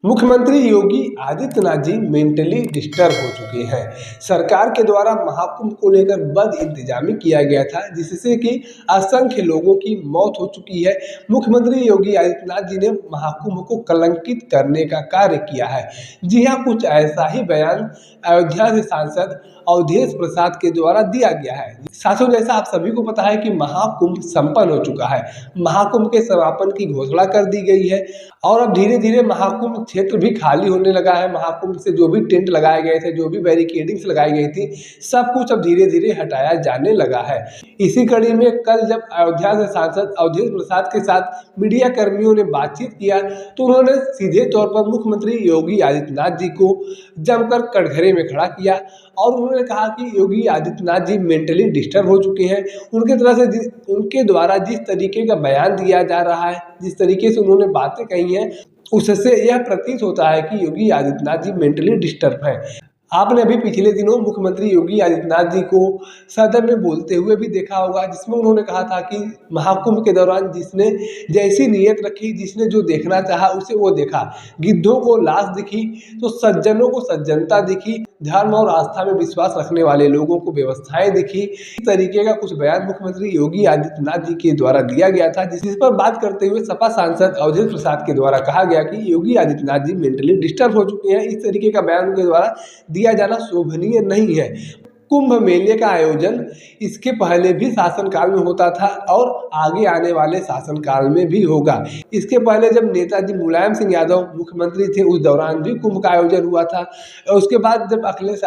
मुख्यमंत्री Yogi Adityanath ji mentally disturb हो चुके हैं। सरकार के द्वारा महाकुंभ को लेकर बद इंतजामी किया गया था, जिससे कि असंख्य लोगों की मौत हो चुकी है। मुख्यमंत्री योगी आदित्यनाथ जी ने महाकुंभ को कलंकित करने का कार्य किया है। जी हाँ, कुछ ऐसा ही बयान अयोध्या से सांसद अवधेश प्रसाद के द्वारा दिया गया है। साथियों, जैसा आप सभी को पता है कि महाकुंभ संपन्न हो चुका है। महाकुंभ के समापन की घोषणा कर दी गई है और अब धीरे धीरे महाकुंभ क्षेत्र भी खाली होने लगा है। महाकुंभ से जो भी टेंट लगाए गए थे, जो भी बैरिकेडिंग्स लगाई गई थी, सब कुछ अब धीरे धीरे हटाया जाने लगा है। इसी कड़ी में कल जब अयोध्या से सांसद अवधेश प्रसाद के साथ मीडिया कर्मियों ने बातचीत किया तो उन्होंने सीधे तौर पर मुख्यमंत्री योगी आदित्यनाथ जी को जमकर कटघरे में खड़ा किया और उन्होंने कहा कि योगी आदित्यनाथ जी मेंटली डिस्टर्ब हो चुके हैं। उनके द्वारा जिस तरीके का बयान दिया जा रहा है, जिस तरीके से उन्होंने बातें कही हैं, उससे यह प्रतीत होता है कि योगी आदित्यनाथ जी मेंटली डिस्टर्ब हैं। आपने अभी पिछले दिनों मुख्यमंत्री योगी आदित्यनाथ जी को सदन में बोलते हुए भी देखा होगा, जिसमें उन्होंने कहा था कि महाकुंभ के दौरान जिसने जैसी नीयत रखी, जिसने जो देखना चाहा उसे वो देखा। गिद्धों को लाश दिखी तो सज्जनों को सज्जनता दिखी, धर्म और आस्था में विश्वास रखने वाले लोगों को व्यवस्थाएं दिखी। इस तरीके का कुछ बयान मुख्यमंत्री योगी आदित्यनाथ जी के द्वारा दिया गया था, जिस पर बात करते हुए सपा सांसद अवधेश प्रसाद के द्वारा कहा गया कि योगी आदित्यनाथ जी मेंटली डिस्टर्ब हो चुके हैं। इस तरीके का बयान उनके द्वारा दिया जाना शोभनीय नहीं है। कुंभ मेले का आयोजन इसके पहले भी शासनकाल में होता था और आगे आने वाले शासनकाल में भी होगा। इसके पहले जब नेताजी मुलायम सिंह यादव मुख्यमंत्री थे, उस दौरान भी कुंभ का आयोजन हुआ था। उसके बाद जब अखिलेश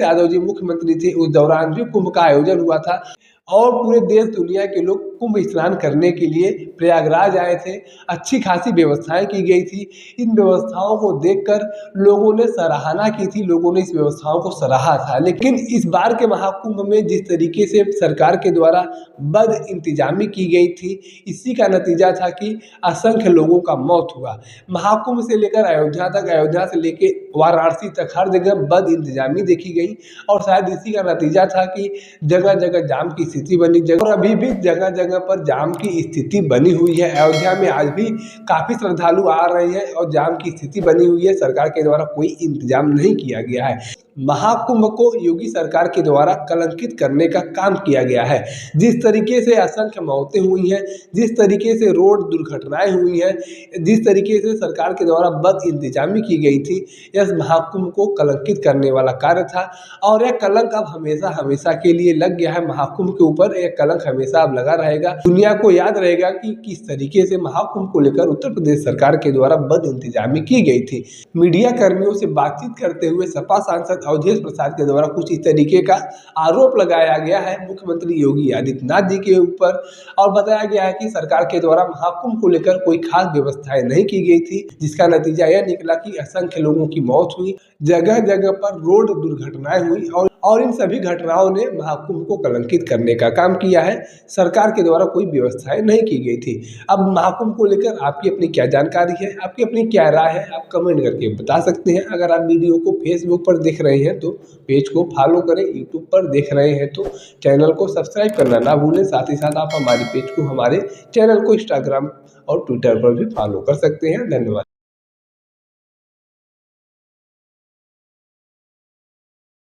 यादव जी मुख्यमंत्री थे, उस दौरान भी कुंभ का आयोजन हुआ था और पूरे देश दुनिया के लोग कुंभ स्नान करने के लिए प्रयागराज आए थे। अच्छी खासी व्यवस्थाएं की गई थी। इन व्यवस्थाओं को देखकर लोगों ने सराहना की थी, लोगों ने इस व्यवस्थाओं को सराहा था। लेकिन इस बार के महाकुंभ में जिस तरीके से सरकार के द्वारा बद इंतजामी की गई थी, इसी का नतीजा था कि असंख्य लोगों का मौत हुआ। महाकुंभ से लेकर अयोध्या तक, अयोध्या से लेकर वाराणसी तक हर जगह बद इंतजामी देखी गई और शायद इसी का नतीजा था कि जगह जगह जाम की स्थिति बनी। और अभी भी जगह जगह पर जाम की स्थिति बनी हुई है। अयोध्या में आज भी काफी श्रद्धालु आ रहे हैं और जाम की स्थिति बनी हुई है। सरकार के द्वारा कोई इंतजाम नहीं किया गया है। महाकुंभ को योगी सरकार के द्वारा कलंकित करने का काम किया गया है। जिस तरीके से असंख्य मौतें हुई हैं, जिस तरीके से रोड दुर्घटनाएं हुई हैं, जिस तरीके से सरकार के द्वारा बद इंतजामी की गई थी, यह महाकुंभ को कलंकित करने वाला कार्य था और यह कलंक अब हमेशा हमेशा के लिए लग गया है। महाकुंभ के ऊपर यह कलंक हमेशा अब लगा रहेगा। दुनिया को याद रहेगा कि किस तरीके से महाकुंभ को लेकर उत्तर प्रदेश सरकार के द्वारा बद इंतजामी की गई थी। मीडिया कर्मियों से बातचीत करते हुए सपा सांसद अवधेश प्रसाद के द्वारा कुछ इस तरीके का आरोप लगाया गया है मुख्यमंत्री योगी आदित्यनाथ जी के ऊपर और बताया गया है कि सरकार के द्वारा महाकुंभ को लेकर कोई खास व्यवस्थाएं नहीं की गई थी, जिसका नतीजा यह निकला कि असंख्य लोगों की मौत हुई, जगह जगह पर रोड दुर्घटनाएं हुई और इन सभी घटनाओं ने महाकुंभ को कलंकित करने का काम किया है। सरकार के द्वारा कोई व्यवस्थाएं नहीं की गई थी। अब महाकुंभ को लेकर आपकी अपनी क्या जानकारी है, आपकी अपनी क्या राय है, आप कमेंट करके बता सकते हैं। अगर आप वीडियो को फेसबुक पर देख रहे हैं तो पेज को फॉलो करें, यूट्यूब पर देख रहे हैं तो चैनल को सब्सक्राइब करना ना भूलें। साथ ही साथ आप हमारे पेज को, हमारे चैनल को इंस्टाग्राम और ट्विटर पर भी फॉलो कर सकते हैं। धन्यवाद।